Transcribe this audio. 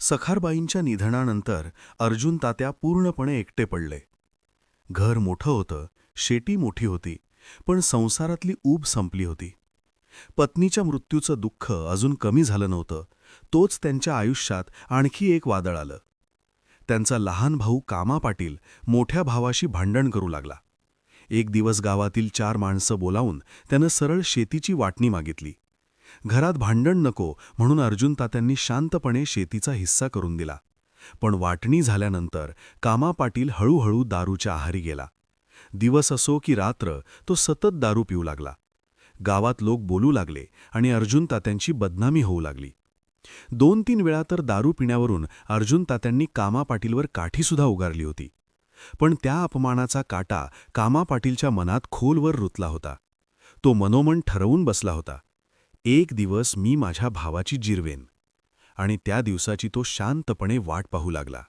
सखारबाईंच्या निधनानंतर अर्जुन तात्या पूर्णपणे एकटे पडले. घर मोठं होतं, शेती मोठी होती, पण संसारातली ऊब संपली होती. पत्नीच्या मृत्यूचं दुःख अजून कमी झालं नव्हतं, तोच त्यांच्या आयुष्यात आणखी एक वादळ आलं. त्यांचा लहान भाऊ कामा पाटील मोठ्या भावाशी भांडण करू लागला. एक दिवस गावातील 4 माणसं बोलावून त्यानं सरळ शेतीची वाटणी मागितली. घरात भांडण नको म्हणून अर्जुन तात्यांनी शांतपणे शेतीचा हिस्सा करून दिला. पण वाटणी झाल्यानंतर कामा पाटील हळूहळू दारूच्या आहारी गेला. दिवस असो की रात्र तो सतत दारू पिऊ लागला. गावात लोक बोलू लागले आणि अर्जुन तात्यांची बदनामी होऊ लागली. 2-3 वेळा तर दारू पिण्यावरून अर्जुन तात्यांनी कामा पाटीलवर काठीसुद्धा उगारली होती. पण त्या अपमानाचा काटा कामा पाटीलच्या मनात खोलवर रुतला होता. तो मनोमन ठरवून बसला होता, एक दिवस मी माझ्या भावाची जिरवेन. आणि त्या दिवसाची तो शांतपणे वाट पाहू लागला.